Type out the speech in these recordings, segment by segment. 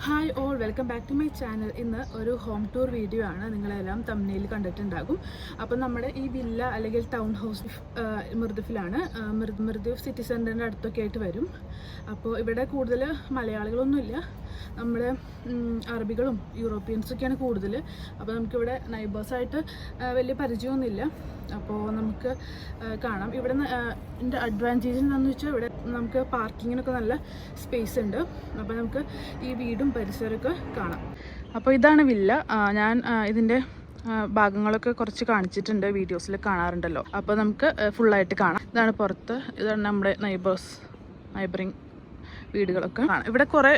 Hi all, welcome back to my channel. ഇന്ന് ഒരു home tour video ആണ്. നിങ്ങളെല്ലാം തംബ്നെയിൽ കണ്ടിട്ടുണ്ടാകും. അപ്പം നമ്മുടെ ഈ വില്ല അല്ലെങ്കിൽ ടൗൺ ഹൗസ് മിർദിഫിലാണ്. മിർദിഫ് സിറ്റി സെൻറ്ററിൻ്റെ അടുത്തൊക്കെ ആയിട്ട് വരും. അപ്പോൾ ഇവിടെ കൂടുതൽ മലയാളികളൊന്നുമില്ല, നമ്മുടെ അറബികളും യൂറോപ്യൻസൊക്കെയാണ് കൂടുതൽ. അപ്പോൾ നമുക്കിവിടെ നൈബേഴ്സായിട്ട് വലിയ പരിചയമൊന്നുമില്ല. അപ്പോൾ നമുക്ക് കാണാം. ഇവിടെ എൻ്റെ അഡ്വാൻറ്റേജ് എന്താണെന്ന് വെച്ചാൽ ഇവിടെ നമുക്ക് പാർക്കിങ്ങിനൊക്കെ നല്ല സ്പേസ് ഉണ്ട്. അപ്പോൾ നമുക്ക് ഈ വീടും പരിസരമൊക്കെ കാണാം. അപ്പോൾ ഇതാണ് വില്ല. ഞാൻ ഇതിൻ്റെ ഭാഗങ്ങളൊക്കെ കുറച്ച് കാണിച്ചിട്ടുണ്ട്, വീഡിയോസിൽ കാണാറുണ്ടല്ലോ. അപ്പോൾ നമുക്ക് ഫുള്ളായിട്ട് കാണാം. ഇതാണ് പുറത്ത്, ഇതാണ് നമ്മുടെ നൈബറിങ് വീടുകളൊക്കെ കാണാം. ഇവിടെ കുറേ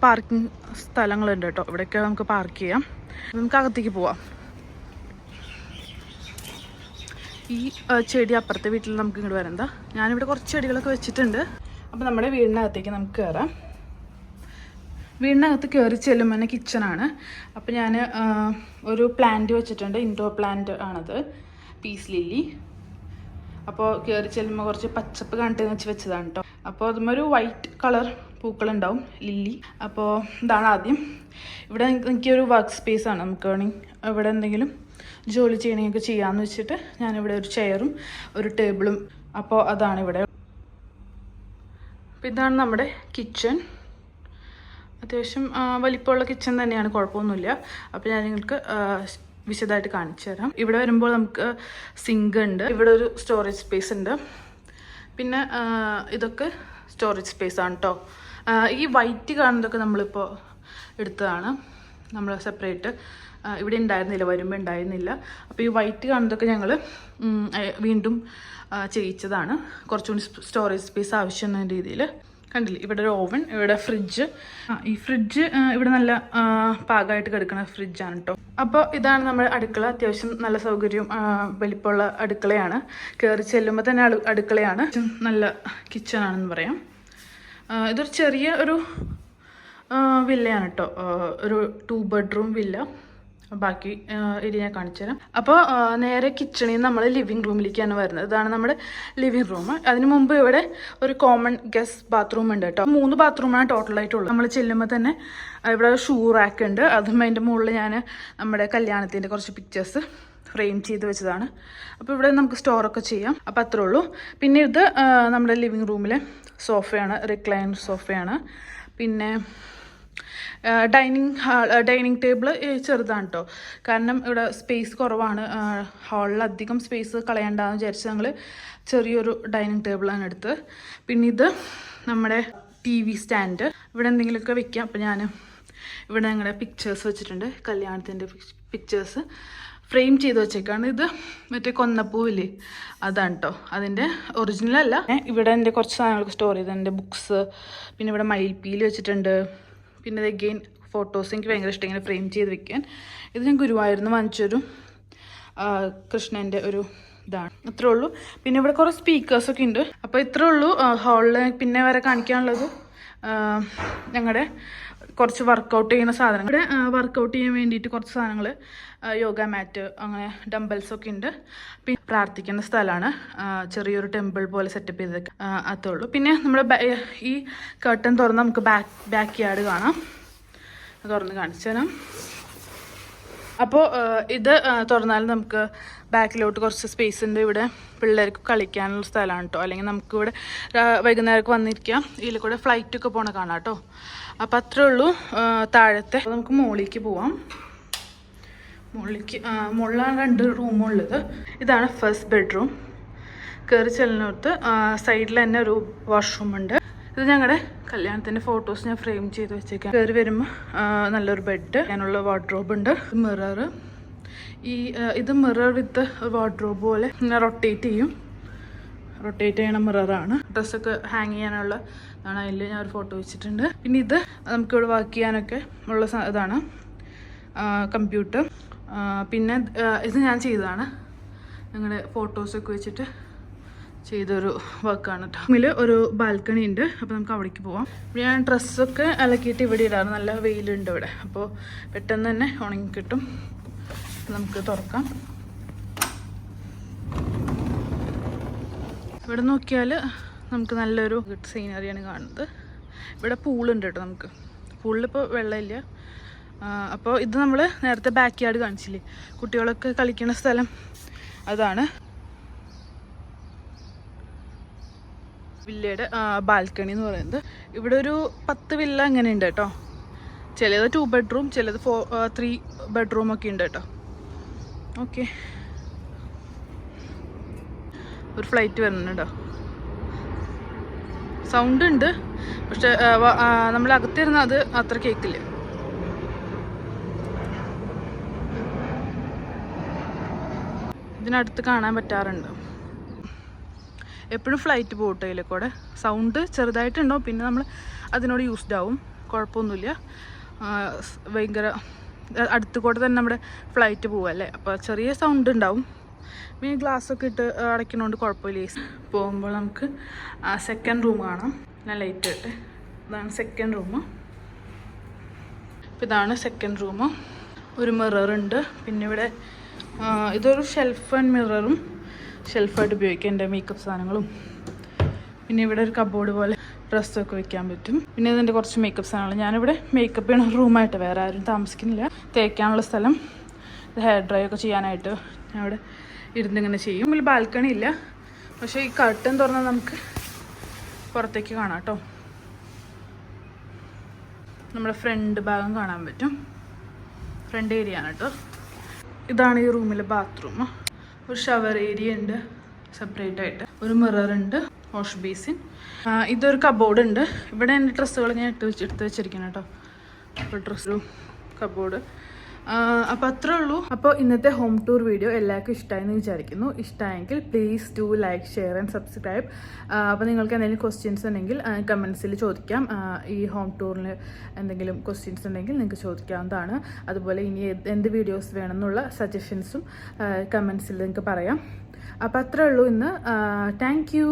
പാർക്കിംഗ് സ്ഥലങ്ങളുണ്ട് കേട്ടോ. ഇവിടെയൊക്കെ നമുക്ക് പാർക്ക് ചെയ്യാം. നമുക്ക് അകത്തേക്ക് പോവാം. ഈ ചെടി അപ്പുറത്തെ വീട്ടിൽ നമുക്ക് ഇങ്ങോട്ട് വരണ്ട. ഞാനിവിടെ കുറച്ച് ചെടികളൊക്കെ വെച്ചിട്ടുണ്ട്. അപ്പോൾ നമ്മുടെ വീടിനകത്തേക്ക് നമുക്ക് കയറാം. വീടിനകത്ത് കയറി ചെല്ലുമ്പോൾ തന്നെ കിച്ചണാണ്. അപ്പോൾ ഞാൻ ഒരു പ്ലാന്റ് വെച്ചിട്ടുണ്ട്, ഇൻഡോർ പ്ലാന്റ് ആണത്, പീസ് ലില്ലി. അപ്പോൾ കയറി ചെല്ലുമ്പോൾ കുറച്ച് പച്ചപ്പ് കണ്ടിട്ട് വെച്ചതാണ് കേട്ടോ. അപ്പോൾ അതുമൊരു വൈറ്റ് കളർ പൂക്കളുണ്ടാവും, ലില്ലി. അപ്പോൾ ഇതാണ് ആദ്യം. ഇവിടെ എനിക്കൊരു വർക്ക് സ്പേസ് ആണ്. നമുക്ക് വേണമെങ്കിൽ ഇവിടെ എന്തെങ്കിലും ജോലി ചെയ്യണമെങ്കിൽ ചെയ്യാമെന്ന് വെച്ചിട്ട് ഞാനിവിടെ ഒരു ചെയറും ഒരു ടേബിളും. അപ്പോൾ അതാണ് ഇവിടെ. അപ്പോൾ ഇതാണ് നമ്മുടെ കിച്ചൺ. അത്യാവശ്യം വലിപ്പമുള്ള കിച്ചൺ തന്നെയാണ്, കുഴപ്പമൊന്നുമില്ല. അപ്പോൾ ഞാൻ നിങ്ങൾക്ക് വിശദമായിട്ട് കാണിച്ചു തരാം. ഇവിടെ വരുമ്പോൾ നമുക്ക് സിങ്ക് ഉണ്ട്, ഇവിടെ ഒരു സ്റ്റോറേജ് സ്പേസ് ഉണ്ട്. പിന്നെ ഇതൊക്കെ സ്റ്റോറേജ് സ്പേസ് ആണ് കേട്ടോ. ഈ വൈറ്റ് കാണുന്നതൊക്കെ നമ്മളിപ്പോൾ എടുത്തതാണ്, നമ്മൾ സെപ്പറേറ്റ്. ഇവിടെ ഉണ്ടായിരുന്നില്ല, വരുമ്പോൾ ഉണ്ടായിരുന്നില്ല. അപ്പോൾ ഈ വൈറ്റ് കാണുന്നതൊക്കെ ഞങ്ങൾ വീണ്ടും ചെയ്യിച്ചതാണ്, കുറച്ചുകൂടി സ്റ്റോറേജ് സ്പേസ് ആവശ്യം എന്ന രീതിയിൽ. കണ്ടില്ലേ, ഇവിടെ ഒരു ഓവൻ, ഇവിടെ ഫ്രിഡ്ജ്. ഈ ഫ്രിഡ്ജ് ഇവിടെ നല്ല പാകമായിട്ട് കിടക്കുന്ന ഫ്രിഡ്ജാണ് കേട്ടോ. അപ്പോൾ ഇതാണ് നമ്മുടെ അടുക്കള. അത്യാവശ്യം നല്ല സൗകര്യം, വലിപ്പമുള്ള അടുക്കളയാണ്. കയറി ചെല്ലുമ്പോൾ തന്നെ അടുക്കളയാണ്. നല്ല കിച്ചണാണെന്ന് പറയാം. ഇതൊരു ചെറിയ ഒരു വില്ലയാണ് കേട്ടോ, ഒരു 2 ബെഡ്റൂം വില്ല. ബാക്കി ഏരിയ ഞാൻ കാണിച്ചു തരാം. അപ്പോൾ നേരെ കിച്ചണിൽ നിന്ന് നമ്മൾ ലിവിങ് റൂമിലേക്കാണ് വരുന്നത്. ഇതാണ് നമ്മുടെ ലിവിങ് റൂം. അതിന് മുമ്പ് ഇവിടെ ഒരു കോമൺ ഗസ്റ്റ് ബാത്റൂം ഉണ്ട് കേട്ടോ. 3 ബാത്റൂമാണ് ടോട്ടലായിട്ടുള്ളത്. നമ്മൾ ചെല്ലുമ്പോൾ തന്നെ ഇവിടെ ഷൂ റാക്ക് ഉണ്ട്. അതും അതിൻ്റെ മുകളിൽ ഞാൻ നമ്മുടെ കല്യാണത്തിൻ്റെ കുറച്ച് പിക്ചേഴ്സ് ഫ്രെയിം ചെയ്ത് വെച്ചതാണ്. അപ്പോൾ ഇവിടെ നമുക്ക് സ്റ്റോറൊക്കെ ചെയ്യാം. അപ്പോൾ അത്രേ ഉള്ളൂ. പിന്നെ ഇത് നമ്മുടെ ലിവിങ് റൂമിലെ സോഫയാണ്, റിക്ലൈൻ സോഫയാണ്. പിന്നെ ഡൈനിങ് ടേബിൾ ചെറുതാണ് കേട്ടോ, കാരണം ഇവിടെ സ്പേസ് കുറവാണ്. ഹാളിൽ അധികം സ്പേസ് കളയണ്ടെന്ന് വിചാരിച്ച് ഞങ്ങൾ ചെറിയൊരു ഡൈനിങ് ടേബിളാണ് എടുത്ത്. പിന്നെ ഇത് നമ്മുടെ TV സ്റ്റാൻഡ്, ഇവിടെ എന്തെങ്കിലുമൊക്കെ വെക്കാം. അപ്പോൾ ഞാൻ ഇവിടെ ഞങ്ങളുടെ പിക്ചേഴ്സ് വെച്ചിട്ടുണ്ട്, കല്യാണത്തിൻ്റെ പിക്ചേഴ്സ് ഫ്രെയിം ചെയ്ത് വെച്ചേക്കാണ്. ഇത് മറ്റേ കൊന്നപ്പൂവില്ലേ, അതാണ് കേട്ടോ, അതിൻ്റെ ഒറിജിനലല്ല. ഇവിടെ എൻ്റെ കുറച്ച് സാധനങ്ങളൊക്കെ സ്റ്റോർ ചെയ്ത്, എൻ്റെ ബുക്സ്. പിന്നെ ഇവിടെ മയിൽപ്പീൽ വെച്ചിട്ടുണ്ട്. പിന്നെ ഇത് അഗെയിൻ ഫോട്ടോസ്, എനിക്ക് ഭയങ്കര ഇഷ്ടം ഇങ്ങനെ ഫ്രെയിം ചെയ്ത് വെക്കാൻ. ഇത് ഞാൻ ഗുരുവായൂരിൽ വാങ്ങിച്ചൊരു കൃഷ്ണൻ്റെ ഒരു ഇതാണ്. ഇത്രേ ഉള്ളൂ. പിന്നെ ഇവിടെ കുറേ സ്പീക്കേഴ്സൊക്കെ ഉണ്ട്. അപ്പോൾ ഇത്രേ ഉള്ളൂ ഹാളിൽ. പിന്നെ വരെ കാണിക്കാനുള്ളത് ഞങ്ങളുടെ കുറച്ച് വർക്കൗട്ട് ചെയ്യുന്ന സാധനങ്ങൾ. ഇവിടെ വർക്കൗട്ട് ചെയ്യാൻ വേണ്ടിയിട്ട് കുറച്ച് സാധനങ്ങൾ, യോഗ മാറ്റ്, അങ്ങനെ ഡംബൽസൊക്കെ ഉണ്ട്. പിന്നെ പ്രാർത്ഥിക്കുന്ന സ്ഥലമാണ്, ചെറിയൊരു ടെമ്പിൾ പോലെ സെറ്റപ്പ് ചെയ്തതൊക്കെ, അതേ ഉള്ളൂ. പിന്നെ നമ്മൾ ഈ കർട്ടൻ തുറന്ന് നമുക്ക് ബാക്ക് യാർഡ് കാണാം. തുറന്ന് കാണിച്ചു തരാം. അപ്പോൾ ഇത് തുറന്നാൽ നമുക്ക് ബാക്കിലോട്ട് കുറച്ച് സ്പേസ് ഉണ്ട്. ഇവിടെ പിള്ളേർക്ക് കളിക്കാനുള്ള സ്ഥലമാണ് കേട്ടോ. അല്ലെങ്കിൽ നമുക്കിവിടെ വൈകുന്നേരമൊക്കെ വന്നിരിക്കാം. ഇതിൽ കൂടെ ഫ്ലൈറ്റൊക്കെ പോകണ കാണാം കേട്ടോ. അപ്പോൾ അത്രേ ഉള്ളൂ താഴത്തെ. നമുക്ക് മുകളിലേക്ക് പോവാം. മുകളിലാണ് 2 റൂമുള്ളത്. ഇതാണ് ഫസ്റ്റ് ബെഡ്റൂം. കയറി ചെല്ലുന്നിടത്ത് സൈഡിൽ തന്നെ ഒരു വാഷ്റൂം ഉണ്ട്. ഇത് ഞങ്ങളുടെ കല്യാണത്തിൻ്റെ ഫോട്ടോസ് ഞാൻ ഫ്രെയിം ചെയ്ത് വെച്ചേക്കാം. കയറി വരുമ്പോൾ നല്ലൊരു ബെഡ്, അതിനുള്ള വാർഡ്രോബ് ഉണ്ട്, മിറർ. ഇത് മിറർ വിത്ത് വാർഡ്രോബ് പോലെ ഇങ്ങനെ റൊട്ടേറ്റ് ചെയ്യണ മിററാണ്. ഡ്രസ്സൊക്കെ ഹാങ് ചെയ്യാനുള്ള ഇതാണ്. അതിൽ ഞാൻ ഒരു ഫോട്ടോ വെച്ചിട്ടുണ്ട്. പിന്നെ ഇത് നമുക്കിവിടെ വർക്ക് ചെയ്യാനൊക്കെ ഉള്ള ഇതാണ്, കമ്പ്യൂട്ടർ. പിന്നെ ഇത് ഞാൻ ചെയ്തതാണ്, ഞങ്ങളുടെ ഫോട്ടോസൊക്കെ വെച്ചിട്ട് ചെയ്തൊരു വർക്കാണ് കേട്ടോ. ഇതിൽ ഒരു ബാൽക്കണി ഉണ്ട്. അപ്പോൾ നമുക്ക് അവിടേക്ക് പോവാം. ഞാൻ ഡ്രസ്സൊക്കെ അലക്കിയിട്ട് ഇവിടെ ഇടാറ്, നല്ല വെയിലുണ്ട് ഇവിടെ. അപ്പോൾ പെട്ടെന്ന് തന്നെ ഉണങ്ങി കിട്ടും. നമുക്ക് തുറക്കാം. ഇവിടെ നോക്കിയാൽ നമുക്ക് നല്ലൊരു സീനറിയാണ് കാണുന്നത്. ഇവിടെ പൂളുണ്ട് കേട്ടോ, നമുക്ക് പൂളിലിപ്പോൾ വെള്ളമില്ല. അപ്പോൾ ഇത് നമ്മൾ നേരത്തെ ബാക്ക് യാർഡ് കാണിച്ചില്ലേ, കുട്ടികളൊക്കെ കളിക്കുന്ന സ്ഥലം അതാണ്. വില്ലയുടെ ബാൽക്കണി എന്ന് പറയുന്നത്. ഇവിടെ ഒരു 10 വില്ല അങ്ങനെ ഉണ്ട് കേട്ടോ. ചിലത് 2 ബെഡ്റൂം, ചിലത് 3 ബെഡ്റൂം ഒക്കെ ഉണ്ട് കേട്ടോ. ഓക്കെ, ഒരു ഫ്ലൈറ്റ് വരുന്നുണ്ടോ, സൗണ്ട് ഉണ്ട്, പക്ഷെ നമ്മൾ അകത്തിരുന്ന അത് അത്ര കേൾക്കില്ല. ഇതിനടുത്ത് കാണാൻ പറ്റാറുണ്ട്. എപ്പോഴും ഫ്ലൈറ്റ് പോകട്ടെ ഇതിലേക്കൂടെ. സൗണ്ട് ചെറുതായിട്ടുണ്ടാവും, പിന്നെ നമ്മൾ അതിനോട് യൂസ്ഡ് ആവും, കുഴപ്പമൊന്നുമില്ല. ഭയങ്കര അടുത്ത് കൂടെ തന്നെ നമ്മുടെ ഫ്ലൈറ്റ് പോവല്ലേ, അപ്പോൾ ചെറിയ സൗണ്ട് ഉണ്ടാവും. പിന്നെ ഗ്ലാസ്സൊക്കെ ഇട്ട് അടയ്ക്കണോണ്ട് കുഴപ്പമില്ല. പോകുമ്പോൾ നമുക്ക് സെക്കൻഡ് റൂം കാണാം. ഞാൻ ലൈറ്റ് ഇട്ട്, ഇതാണ് സെക്കൻഡ് റൂം. അപ്പോൾ ഇതാണ് സെക്കൻഡ് റൂം. ഒരു മിററുണ്ട്. പിന്നെ ഇവിടെ ഇതൊരു ഷെൽഫ് ആൻഡ് മിററും ഷെൽഫായിട്ട് ഉപയോഗിക്കാം, എൻ്റെ മേക്കപ്പ് സാധനങ്ങളും. പിന്നെ ഇവിടെ ഒരു കബോർഡ് പോലെ ഡ്രസ്സൊക്കെ വെക്കാൻ പറ്റും. പിന്നെ ഇതിൻ്റെ കുറച്ച് മേക്കപ്പ് സാധനങ്ങൾ. ഞാനിവിടെ മേക്കപ്പ് ചെയ്യണ റൂമായിട്ട്, വേറെ ആരും താമസിക്കുന്നില്ല. തേക്കാനുള്ള സ്ഥലം, ഹെയർ ഡ്രൈ ഒക്കെ ചെയ്യാനായിട്ട് ഞാൻ ഇവിടെ ഇരുന്നിങ്ങനെ ചെയ്യും. ഇതിൽ ബാൽക്കണി ഇല്ല, പക്ഷേ ഈ കർട്ടൻ തുറന്നാൽ നമുക്ക് പുറത്തേക്ക് കാണാം കേട്ടോ. നമ്മുടെ ഫ്രണ്ട് ഭാഗം കാണാൻ പറ്റും, ഫ്രണ്ട് ഏരിയ ആണ് കേട്ടോ. ഇതാണ് ഈ റൂമിലെ ബാത്റൂം. ഒരു ഷവർ ഏരിയ ഉണ്ട് സെപ്പറേറ്റ് ആയിട്ട്, ഒരു മിറർ ഉണ്ട്, വാഷ് ബേസിൻ. ഇതൊരു കബോർഡ് ഉണ്ട്. ഇവിടെ എൻ്റെ ഡ്രസ്സുകൾ ഞാൻ എടുത്ത് വെച്ചിരിക്കണം കേട്ടോ. അപ്പോൾ ഡ്രസ്സും കബോർഡ്. അപ്പോൾ അത്രേ ഉള്ളൂ. അപ്പോൾ ഇന്നത്തെ ഹോം ടൂർ വീഡിയോ എല്ലാവർക്കും ഇഷ്ടമായെന്ന് വിചാരിക്കുന്നു. ഇഷ്ടമായെങ്കിൽ please do like, share and subscribe. അപ്പോൾ നിങ്ങൾക്ക് എന്തെങ്കിലും ക്വസ്റ്റ്യൻസ് ഉണ്ടെങ്കിൽ കമൻസിൽ ചോദിക്കാം. ഈ ഹോം ടൂറിൽ എന്തെങ്കിലും ക്വസ്റ്റ്യൻസ് ഉണ്ടെങ്കിൽ നിങ്ങൾക്ക് ചോദിക്കാവുന്നതാണ്. അതുപോലെ ഇനി എന്ത് വീഡിയോസ് വേണമെന്നുള്ള സജഷൻസും കമൻസിൽ നിങ്ങൾക്ക് പറയാം. അപ്പോൾ അത്രേ ഉള്ളൂ ഇന്ന്. Thank you.